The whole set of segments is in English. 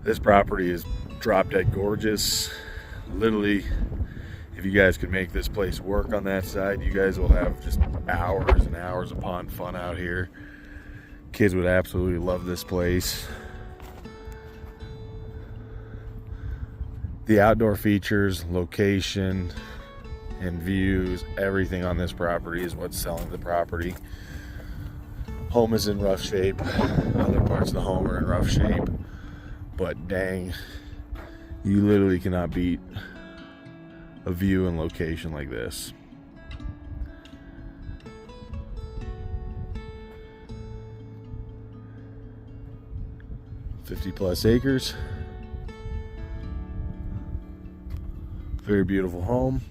This property is drop dead gorgeous. Literally, if you guys could make this place work on that side, you guys will have just hours and hours of pond fun out here. Kids would absolutely love this place. The outdoor features, location, and views, everything on this property is what's selling the property. Home is in rough shape. Other parts of the home are in rough shape. But dang, you literally cannot beat a view and location like this. +50 acres. Very beautiful home.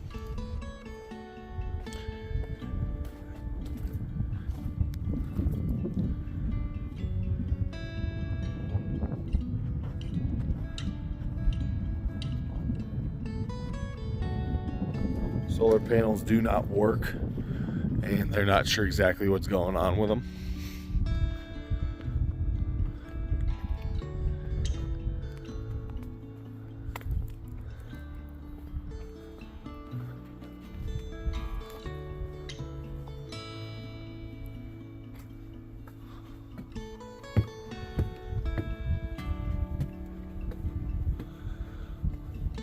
Solar panels do not work, and they're not sure exactly what's going on with them.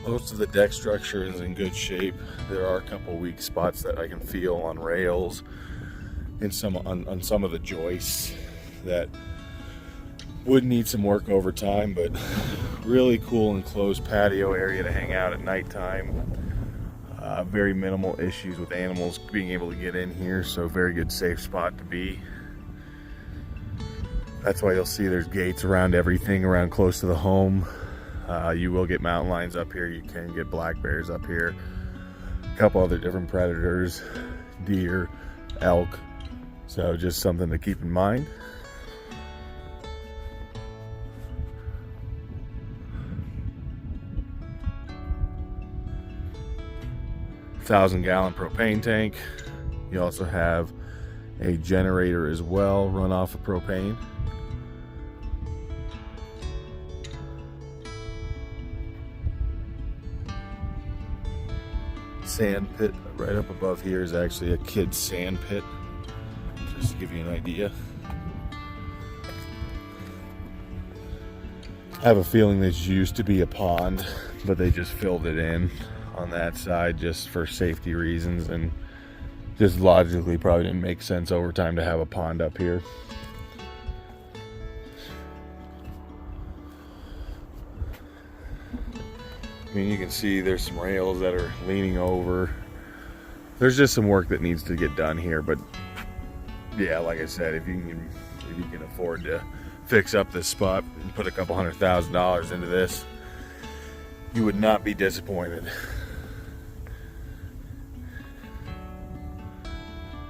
Most of the deck structure is in good shape. There are a couple weak spots that I can feel on rails and on some of the joists that would need some work over time, but really cool enclosed patio area to hang out at nighttime. Very minimal issues with animals being able to get in here, so very good safe spot to be. That's why you'll see there's gates around everything around close to the home. You will get mountain lions up here. You can get black bears up here. A couple other different predators, deer, elk. So just something to keep in mind. $1,000-gallon propane tank. You also have a generator as well, run off of propane. Sand pit right up above here is actually a kid's sand pit, just to give you an idea. I have a feeling this used to be a pond, but they just filled it in on that side just for safety reasons, and just logically probably didn't make sense over time to have a pond up here. I mean, you can see there's some rails that are leaning over. There's just some work that needs to get done here, but yeah, like I said, if you can afford to fix up this spot and put a couple $100,000 into this, you would not be disappointed.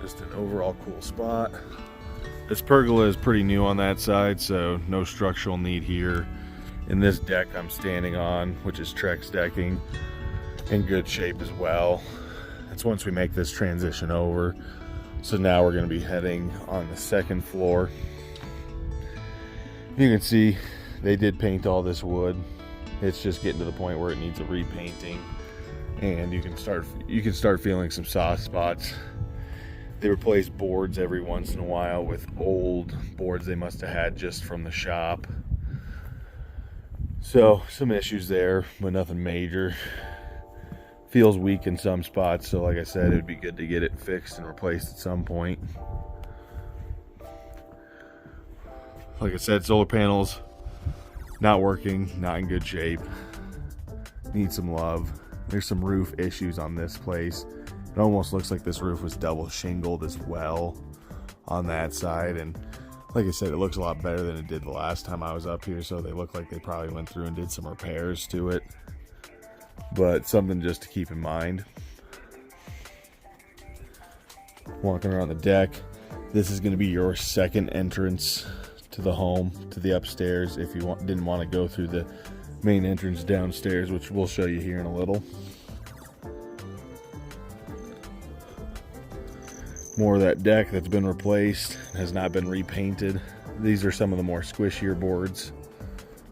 Just an overall cool spot. This pergola is pretty new on that side, so no structural need here. In this deck I'm standing on, which is Trex decking, in good shape as well. That's once we make this transition over. So now we're going to be heading on the second floor. You can see they did paint all this wood. It's just getting to the point where it needs a repainting, and you can start feeling some soft spots. They replace boards every once in a while with old boards they must have had just from the shop. So some issues there, but nothing major. Feels weak in some spots, so like I said, it would be good to get it fixed and replaced at some point. Like I said, solar panels not working, not in good shape. Need some love. There's some roof issues on this place. It almost looks like this roof was double shingled as well on that side, and like I said, it looks a lot better than it did the last time I was up here, so they look like they probably went through and did some repairs to it. But something just to keep in mind. Walking around the deck, this is going to be your second entrance to the home, to the upstairs, if you didn't want to go through the main entrance downstairs, which we'll show you here in a little. More of that deck that's been replaced, has not been repainted. These are some of the more squishier boards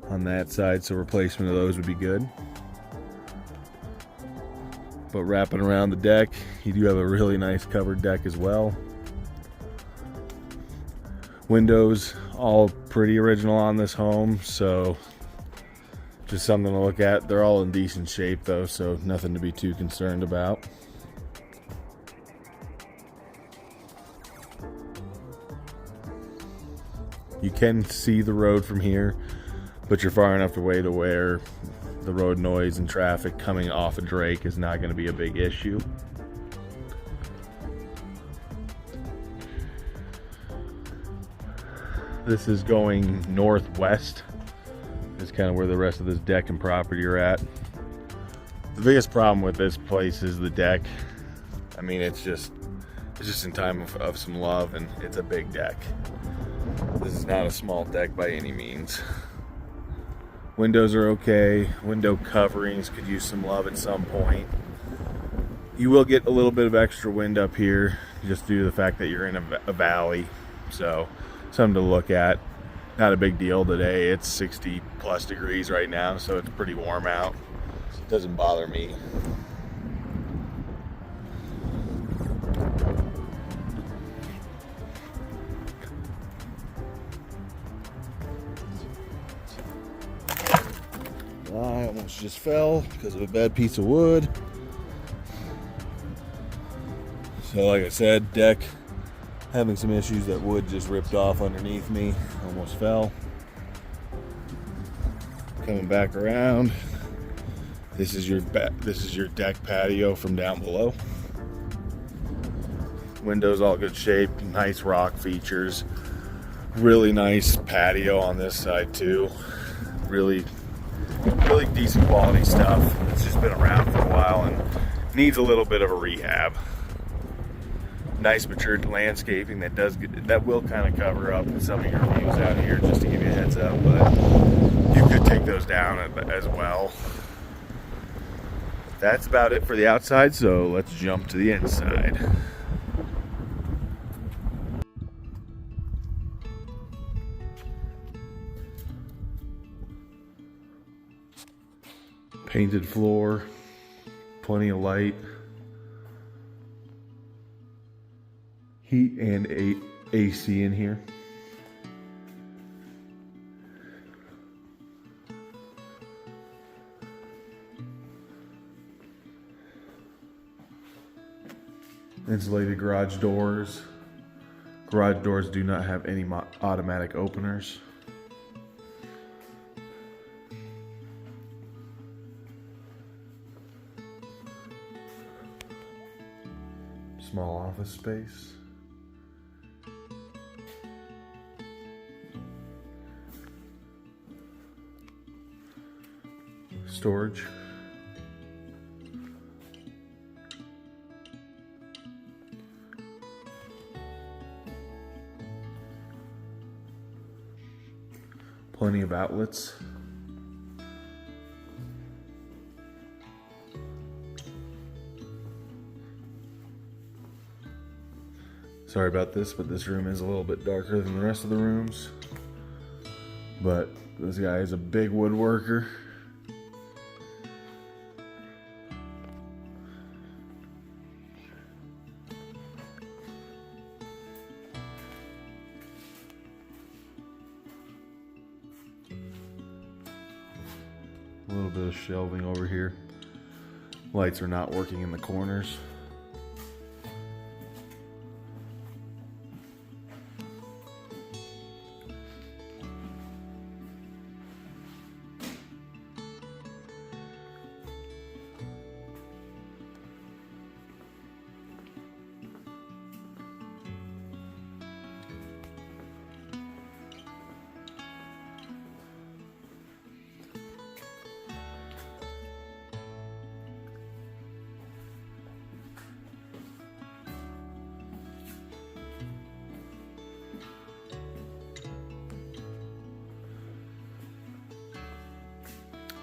on that side, so replacement of those would be good. But wrapping around the deck, you do have a really nice covered deck as well. Windows, all pretty original on this home, so just something to look at. They're all in decent shape though, so nothing to be too concerned about. You can see the road from here, but you're far enough away to where the road noise and traffic coming off of Drake is not going to be a big issue. This is going northwest. Is kind of where the rest of this deck and property are at. The biggest problem with this place is the deck. I mean, it's just in time of some love, and it's a big deck. This is not a small deck by any means. Windows are okay. Window coverings could use some love at some point. You will get a little bit of extra wind up here just due to the fact that you're in a valley. So something to look at. Not a big deal today. It's 60 plus degrees right now, so it's pretty warm out. It doesn't bother me. I almost just fell because of a bad piece of wood. So like I said, deck having some issues. That wood just ripped off underneath me. Almost fell. Coming back around. This is your deck patio from down below. Windows all good shape. Nice rock features. Really nice patio on this side too. Really decent quality stuff. It's just been around for a while and needs a little bit of a rehab. Nice matured landscaping that will kind of cover up some of your views out here, just to give you a heads up, but you could take those down as well. That's about it for the outside, so let's jump to the inside. Painted floor, plenty of light, heat and AC in here. Insulated garage doors. Garage doors do not have any automatic openers. Small office space. Storage. Plenty of outlets. Sorry about this, but this room is a little bit darker than the rest of the rooms. But this guy is a big woodworker. A little bit of shelving over here. Lights are not working in the corners.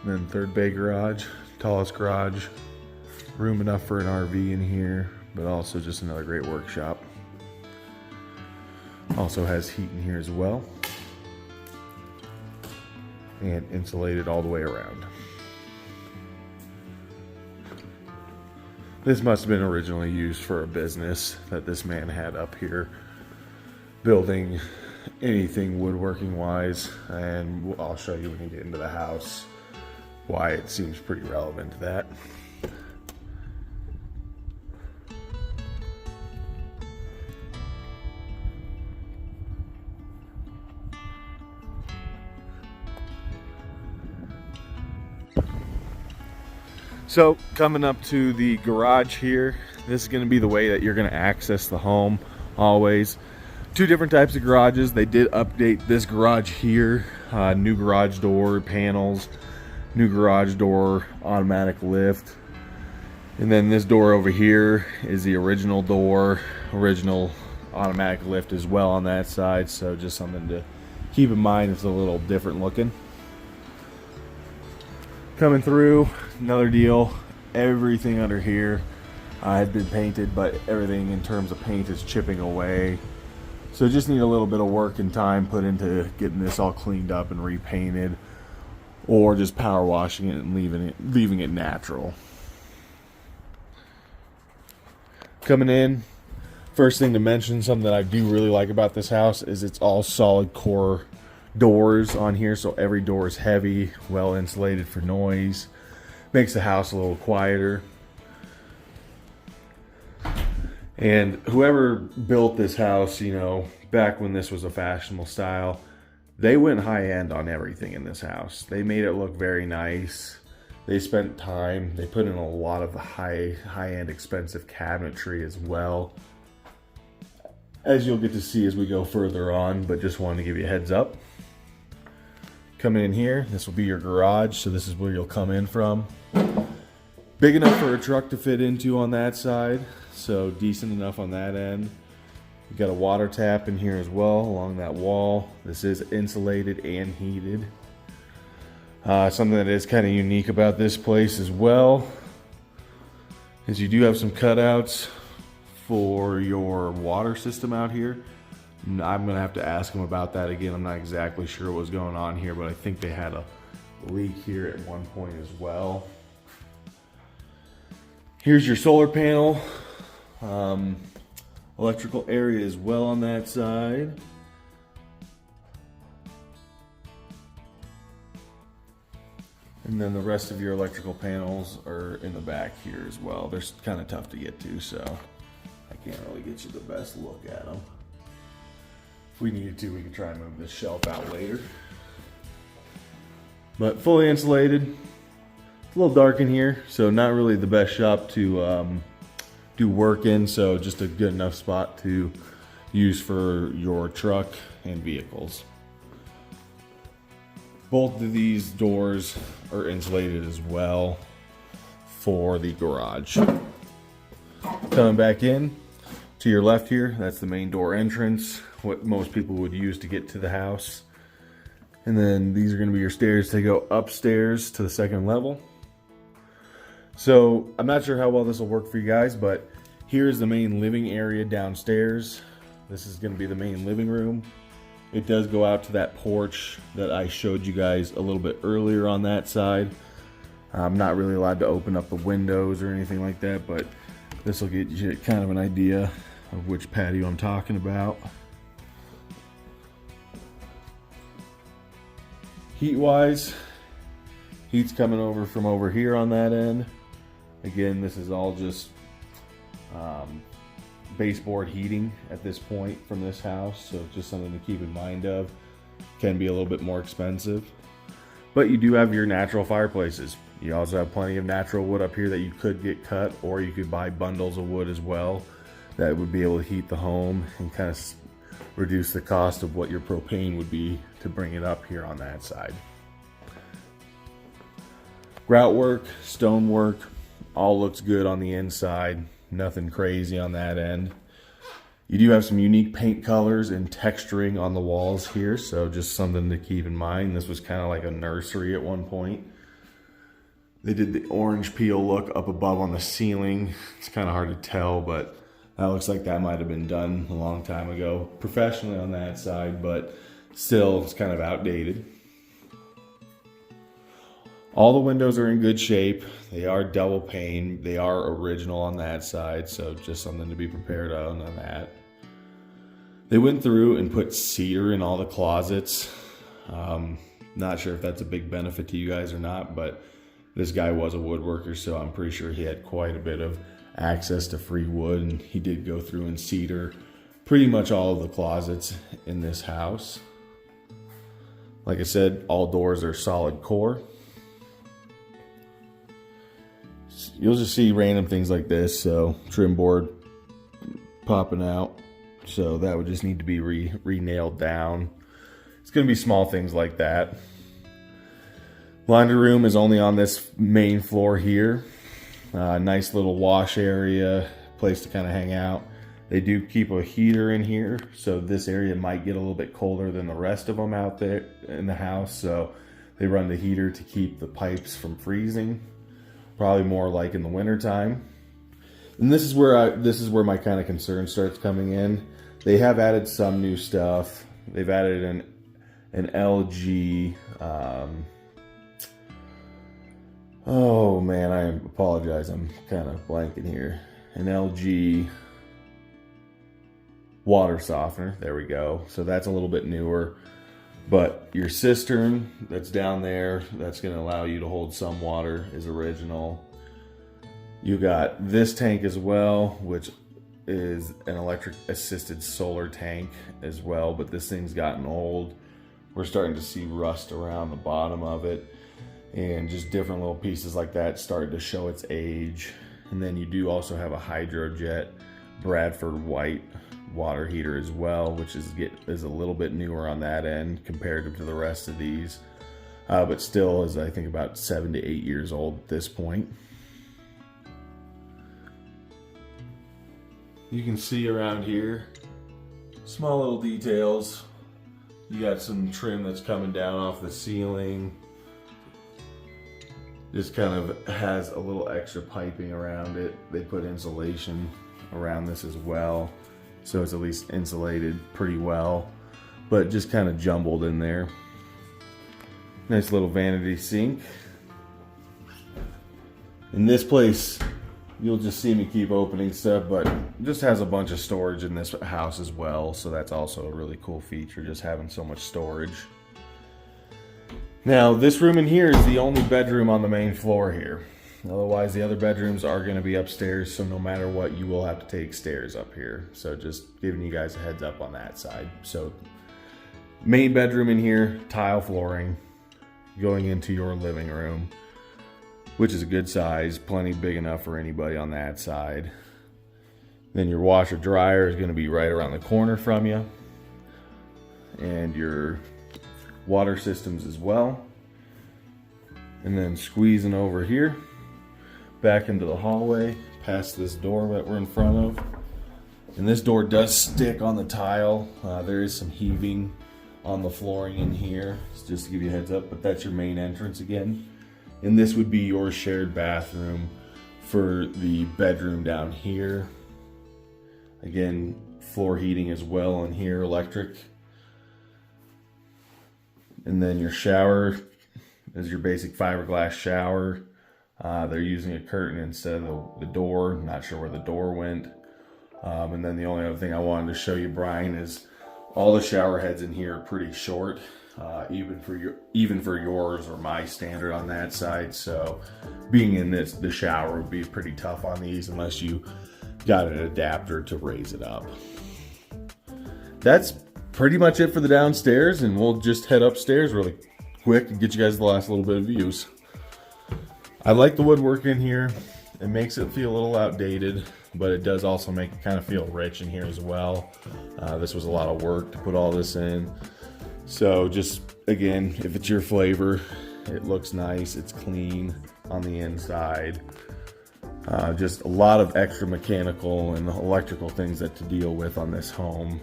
And then third bay garage, tallest garage, room enough for an RV in here, but also just another great workshop. Also has heat in here as well. and insulated all the way around. This must have been originally used for a business that this man had up here, building anything woodworking wise, and I'll show you when you get into the house why it seems pretty relevant to that. So coming up to the garage here, this is going to be the way that you're going to access the home always. Two different types of garages. They did update this garage here, new garage door panels, new garage door automatic lift, and then this door over here is the original door, original automatic lift as well on that side. So just something to keep in mind. It's a little different looking. Coming through, another deal, everything under here had been painted, but everything in terms of paint is chipping away. So just need a little bit of work and time put into getting this all cleaned up and repainted, or just power washing it and leaving it natural. Coming in, first thing to mention, something that I do really like about this house is it's all solid core doors on here, so every door is heavy, well insulated for noise, makes the house a little quieter. And whoever built this house, you know, back when this was a fashionable style, they went high end on everything in this house. They made it look very nice. They spent time, they put in a lot of high end expensive cabinetry as well, as you'll get to see as we go further on, but just wanted to give you a heads up. Coming in here, this will be your garage, so this is where you'll come in from. Big enough for a truck to fit into on that side, so decent enough on that end. You got a water tap in here as well along that wall. This is insulated and heated. Something that is kind of unique about this place as well is you do have some cutouts for your water system out here. I'm gonna have to ask them about that again. I'm not exactly sure what's going on here, but I think they had a leak here at one point as well. Here's your solar panel, electrical area as well on that side. And then the rest of your electrical panels are in the back here as well. They're kind of tough to get to, so I can't really get you the best look at them. If we needed to, we could try and move this shelf out later. But fully insulated. It's a little dark in here, so not really the best shop to do work in, so just a good enough spot to use for your truck and vehicles. Both of these doors are insulated as well for the garage. Coming back in to your left here, that's the main door entrance, what most people would use to get to the house. And then these are going to be your stairs to go upstairs to the second level. So I'm not sure how well this will work for you guys, but here's the main living area downstairs. This is going to be the main living room. It does go out to that porch that I showed you guys a little bit earlier on that side. I'm not really allowed to open up the windows or anything like that, but this will get you kind of an idea of which patio I'm talking about. Heat wise, heat's coming over from over here on that end. Again, this is all just baseboard heating at this point from this house, so just something to keep in mind of. Can be a little bit more expensive, but you do have your natural fireplaces. You also have plenty of natural wood up here that you could get cut, or you could buy bundles of wood as well that would be able to heat the home and kind of reduce the cost of what your propane would be to bring it up here on that side. Grout work, stone work, all looks good on the inside. Nothing crazy on that end. You do have some unique paint colors and texturing on the walls here, so just something to keep in mind. This was kind of like a nursery at one point. They did the orange peel look up above on the ceiling. It's kind of hard to tell, but that looks like that might have been done a long time ago, professionally on that side, but still it's kind of outdated. All the windows are in good shape. They are double pane. They are original on that side, so just something to be prepared on that. They went through and put cedar in all the closets. Not sure if that's a big benefit to you guys or not, but this guy was a woodworker, so I'm pretty sure he had quite a bit of access to free wood, and he did go through and cedar pretty much all of the closets in this house. Like I said, all doors are solid core. You'll just see random things like this, so trim board popping out, so that would just need to be re-nailed down. It's going to be small things like that. Laundry room is only on this main floor here. Nice little wash area, place to kind of hang out. They do keep a heater in here, so this area might get a little bit colder than the rest of them out there in the house, so they run the heater to keep the pipes from freezing. Probably more like in the winter time. And this is where my kind of concern starts coming in. They have added some new stuff. They've added an LG. Oh man, I apologize. I'm kind of blanking here. An LG water softener. There we go. So that's a little bit newer. But your cistern that's down there, that's going to allow you to hold some water, is original. You got this tank as well, which is an electric assisted solar tank as well, but this thing's gotten old. We're starting to see rust around the bottom of it, and just different little pieces like that starting to show its age. And then you do also have a Hydrojet Bradford white water heater as well, which is a little bit newer on that end compared to the rest of these, but still is, I think, about 7 to 8 years old at this point. You can see around here small little details. You got some trim that's coming down off the ceiling. Just kind of has a little extra piping around it. They put insulation around this as well, so it's at least insulated pretty well, but just kind of jumbled in there. Nice little vanity sink. In this place, you'll just see me keep opening stuff, but it just has a bunch of storage in this house as well, so that's also a really cool feature, just having so much storage. Now, this room in here is the only bedroom on the main floor here. Otherwise, the other bedrooms are going to be upstairs, so no matter what, you will have to take stairs up here. So just giving you guys a heads up on that side. So main bedroom in here, tile flooring, going into your living room, which is a good size, plenty big enough for anybody on that side. Then your washer dryer is going to be right around the corner from you, and your water systems as well. And then squeezing over here back into the hallway past this door that we're in front of, and this door does stick on the tile. There is some heaving on the flooring in here, just to give you a heads up, but that's your main entrance again. And this would be your shared bathroom for the bedroom down here. Again, floor heating as well in here, electric. And then your shower is your basic fiberglass shower. They're using a curtain instead of the door. Not sure where the door went. And then the only other thing I wanted to show you, Brian, is all the shower heads in here are pretty short, even for yours or my standard on that side. So being in the shower would be pretty tough on these unless you got an adapter to raise it up. That's pretty much it for the downstairs, and we'll just head upstairs really quick and get you guys the last little bit of views. I like the woodwork in here. It makes it feel a little outdated, but it does also make it kind of feel rich in here as well. This was a lot of work to put all this in. So just, again, if it's your flavor, it looks nice, it's clean on the inside. Just a lot of extra mechanical and electrical things to deal with on this home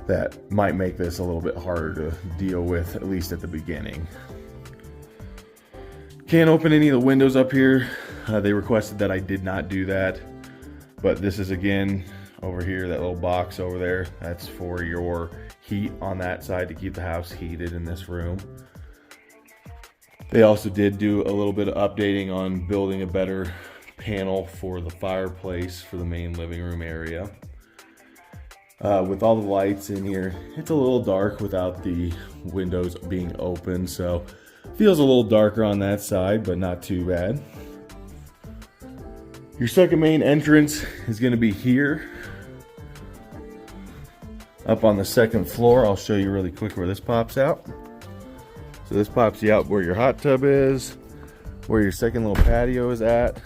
that might make this a little bit harder to deal with, at least at the beginning. Can't open any of the windows up here. They requested that I did not do that, but this is, again, over here, that little box over there, that's for your heat on that side to keep the house heated in this room. They also did do a little bit of updating on building a better panel for the fireplace for the main living room area. With all the lights in here, it's a little dark without the windows being open, so feels a little darker on that side, but not too bad. Your second main entrance is going to be here, up on the second floor. I'll show you really quick where this pops out. So this pops you out where your hot tub is, where your second little patio is at,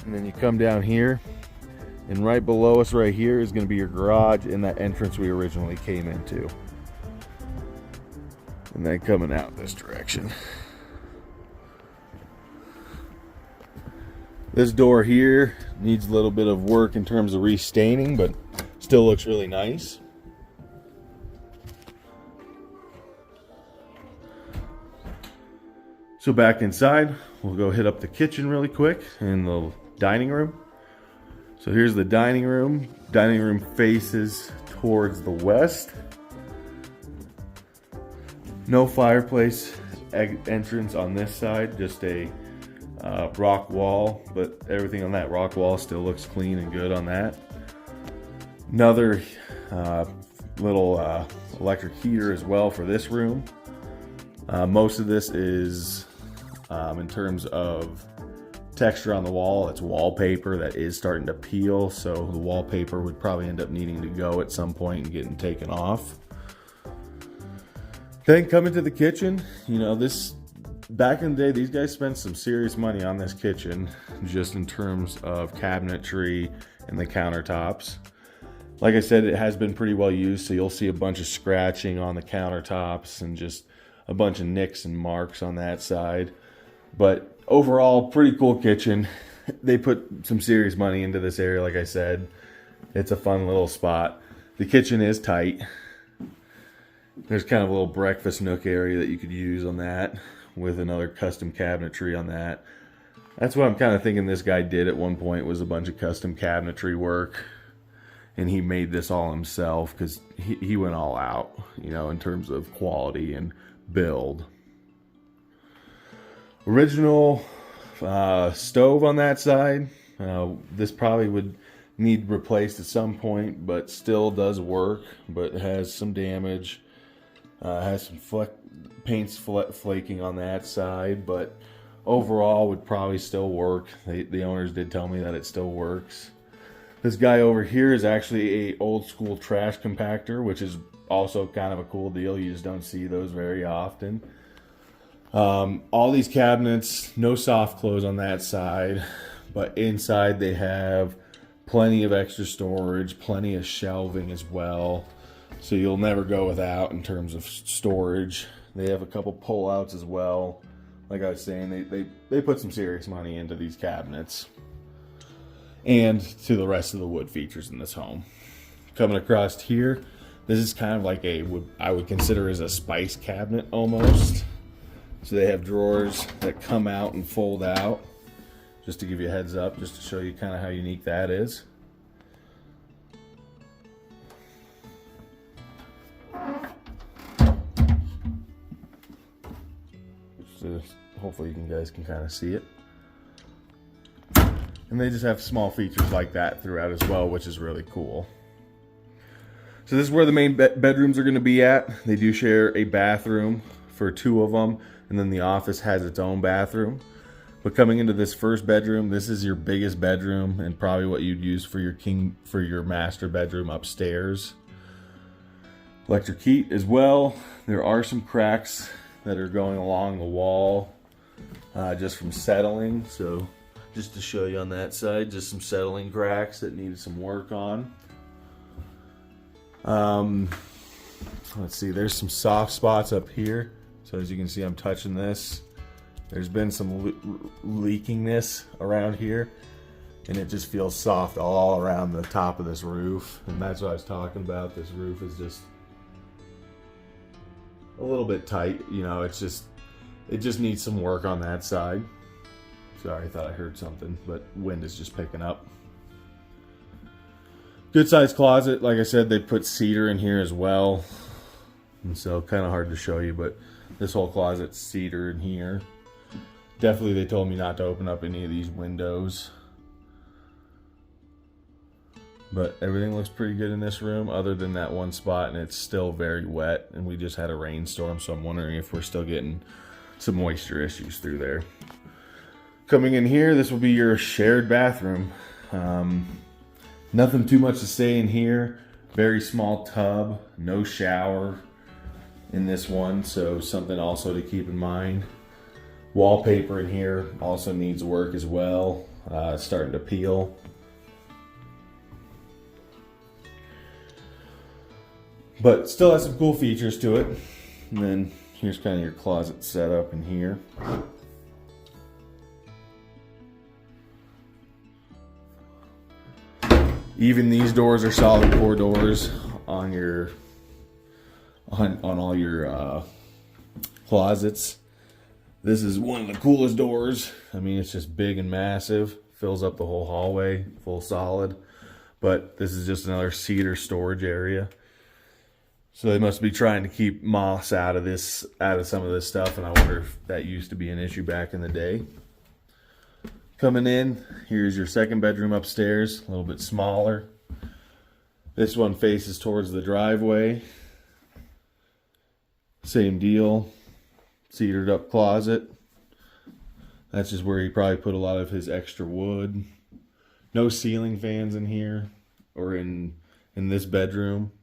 and then you come down here. And right below us right here is going to be your garage and that entrance we originally came into. And then coming out this direction. This door here needs a little bit of work in terms of restaining, but still looks really nice. So back inside, we'll go hit up the kitchen really quick and the dining room. So here's the dining room. Dining room faces towards the west. No fireplace entrance on this side, just a rock wall, but everything on that rock wall still looks clean and good on that. Another little electric heater as well for this room. Most of this is, in terms of texture on the wall, it's wallpaper that is starting to peel, so the wallpaper would probably end up needing to go at some point and getting taken off. Then coming to the kitchen, you know, this back in the day, these guys spent some serious money on this kitchen, just in terms of cabinetry and the countertops. Like I said, it has been pretty well used, so you'll see a bunch of scratching on the countertops and just a bunch of nicks and marks on that side. But overall, pretty cool kitchen. They put some serious money into this area, like I said. It's a fun little spot. The kitchen is tight. There's kind of a little breakfast nook area that you could use on that, with another custom cabinetry on that. That's what I'm kind of thinking this guy did at one point, was a bunch of custom cabinetry work. And he made this all himself, because he went all out, you know, in terms of quality and build. Original stove on that side. This probably would need replaced at some point, but still does work, but it has some damage. Has some paint's flaking on that side, but overall would probably still work. The owners did tell me that it still works. This guy over here is actually a old school trash compactor, which is also kind of a cool deal. You just don't see those very often. All these cabinets, no soft close on that side, but inside they have plenty of extra storage, plenty of shelving as well. So you'll never go without in terms of storage. They have a couple pull-outs as well. Like I was saying, they put some serious money into these cabinets and to the rest of the wood features in this home. Coming across here, this is kind of like I would consider as a spice cabinet almost. So they have drawers that come out and fold out, just to give you a heads up, just to show you kind of how unique that is. So hopefully you guys can kind of see it. And they just have small features like that throughout as well, which is really cool. So this is where the main bedrooms are going to be at. They do share a bathroom for two of them, and then the office has its own bathroom. But coming into this first bedroom, this is your biggest bedroom and probably what you'd use for your master bedroom upstairs. Electric heat as well. There are some cracks that are going along the wall just from settling. So just to show you on that side, just some settling cracks that needed some work on. Let's see, there's some soft spots up here. So as you can see, I'm touching this. There's been some leakiness around here, and it just feels soft all around the top of this roof. And that's what I was talking about. This roof is just a little bit tight. You know, it just needs some work on that side. Sorry, I thought I heard something, but wind is just picking up. Good sized closet. Like I said, they put cedar in here as well. and so kind of hard to show you, but this whole closet's cedar in here. Definitely they told me not to open up any of these windows. But everything looks pretty good in this room other than that one spot, and it's still very wet, and we just had a rainstorm, so I'm wondering if we're still getting some moisture issues through there. Coming in here, this will be your shared bathroom. Nothing too much to say in here. Very small tub, no shower in this one, so something also to keep in mind. Wallpaper in here also needs work as well. It's starting to peel. But still has some cool features to it. And then here's kind of your closet setup in here. Even these doors are solid core doors on your on all your closets. This is one of the coolest doors. I mean, it's just big and massive. Fills up the whole hallway, full solid. But this is just another cedar storage area. So they must be trying to keep moss out of some of this stuff, and I wonder if that used to be an issue back in the day. Coming in, here's your second bedroom upstairs, a little bit smaller. This one faces towards the driveway. Same deal, cedared up closet. That's just where he probably put a lot of his extra wood. No ceiling fans in here or in this bedroom.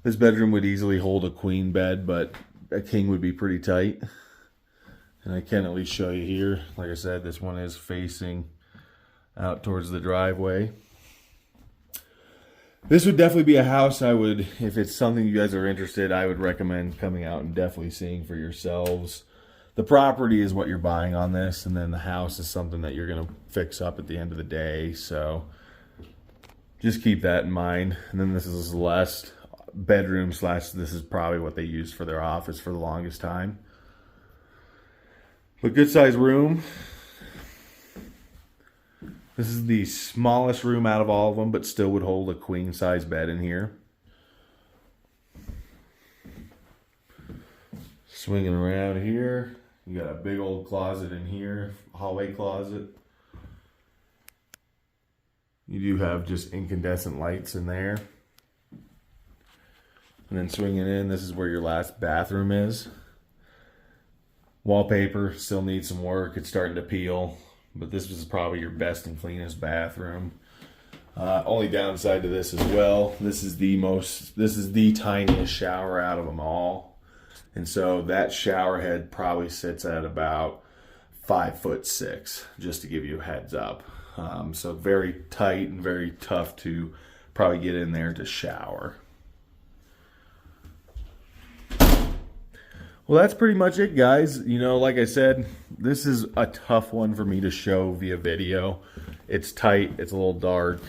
This bedroom would easily hold a queen bed, but a king would be pretty tight. And I can at least show you here. Like I said, this one is facing out towards the driveway. This would definitely be a house I would, if it's something you guys are interested, I would recommend coming out and definitely seeing for yourselves. The property is what you're buying on this, and then the house is something that you're going to fix up at the end of the day. So just keep that in mind. And then this is Celeste bedroom / this is probably what they used for their office for the longest time. But good size room. This is the smallest room out of all of them, but still would hold a queen size bed in here. Swinging around here, you got a big old closet in here, hallway closet. You do have just incandescent lights in there. And then swinging in, this is where your last bathroom is. Wallpaper still needs some work. It's starting to peel, but this is probably your best and cleanest bathroom. Only downside to this as well, this is the tiniest shower out of them all. And so that shower head probably sits at about 5'6", just to give you a heads up. So very tight and very tough to probably get in there to shower. Well, that's pretty much it, guys. You know, like I said, this is a tough one for me to show via video. It's tight, it's a little dark.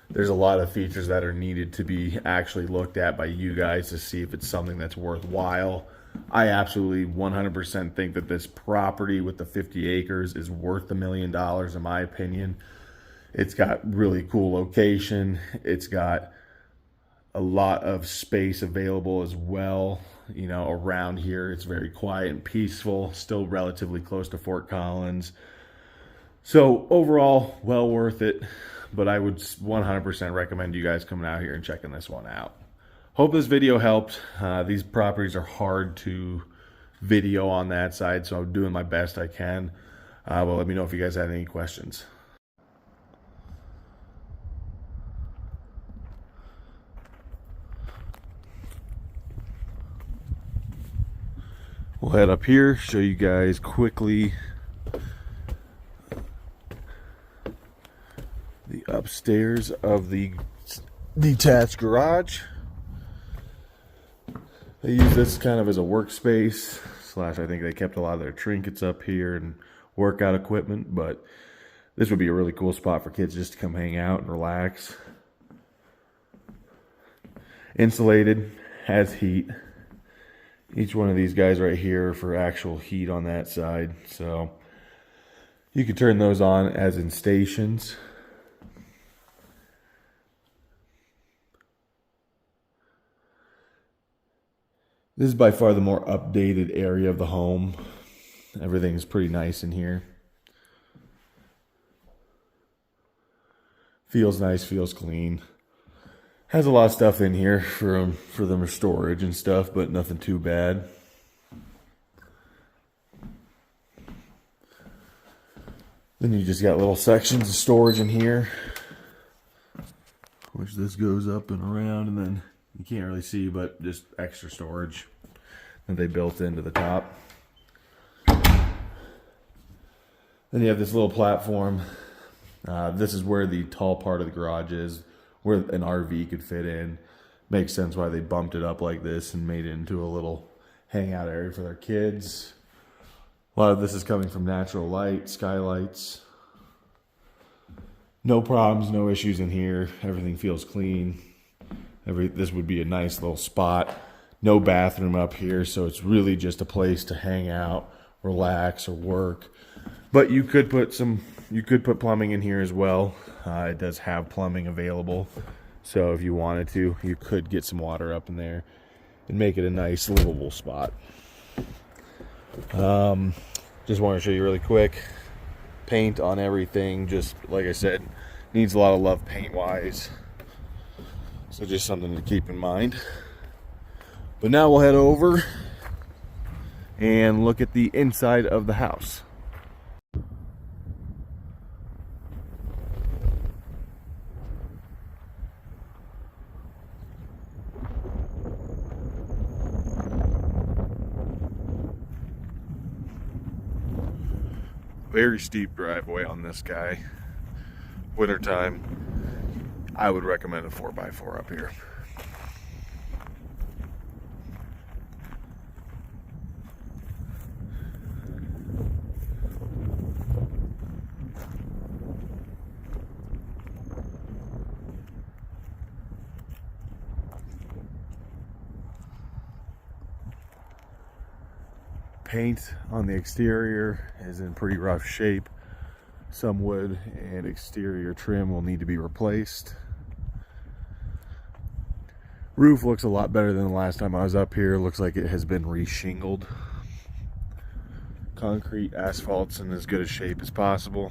There's a lot of features that are needed to be actually looked at by you guys to see if it's something that's worthwhile. I absolutely 100% think that this property with the 50 acres is worth $1 million in my opinion. It's got really cool location. It's got a lot of space available as well. You know, around here, it's very quiet and peaceful, still relatively close to Fort Collins. So overall, well worth it, but I would 100% recommend you guys coming out here and checking this one out. Hope this video helped. These properties are hard to video on that side, so I'm doing my best I can. Well, let me know if you guys have any questions. We'll head up here, show you guys quickly the upstairs of the detached garage. They use this kind of as a workspace / I think they kept a lot of their trinkets up here and workout equipment, but this would be a really cool spot for kids just to come hang out and relax. Insulated, has heat. Each one of these guys right here for actual heat on that side. So you can turn those on as in stations. This is by far the more updated area of the home. Everything's pretty nice in here. Feels nice, feels clean. Has a lot of stuff in here for the storage and stuff, but nothing too bad. Then you just got little sections of storage in here, which this goes up and around, and then you can't really see, but just extra storage that they built into the top. Then you have this little platform. This is where the tall part of the garage is, where an RV could fit in. Makes sense why they bumped it up like this and made it into a little hangout area for their kids. A lot of this is coming from natural light, skylights. No problems, no issues in here. Everything feels clean. This would be a nice little spot. No bathroom up here, so it's really just a place to hang out, relax, or work. But you could put plumbing in here as well. It does have plumbing available, so if you wanted to, you could get some water up in there and make it a nice livable spot. Just want to show you really quick. Paint on everything, just like I said, needs a lot of love paint wise, so just something to keep in mind. But now we'll head over and look at the inside of the house. Very steep driveway on this guy. Wintertime, I would recommend a 4x4 up here. Paint on the exterior is in pretty rough shape. Some wood and exterior trim will need to be replaced. Roof looks a lot better than the last time I was up here. Looks like it has been reshingled. Concrete asphalt's in as good a shape as possible.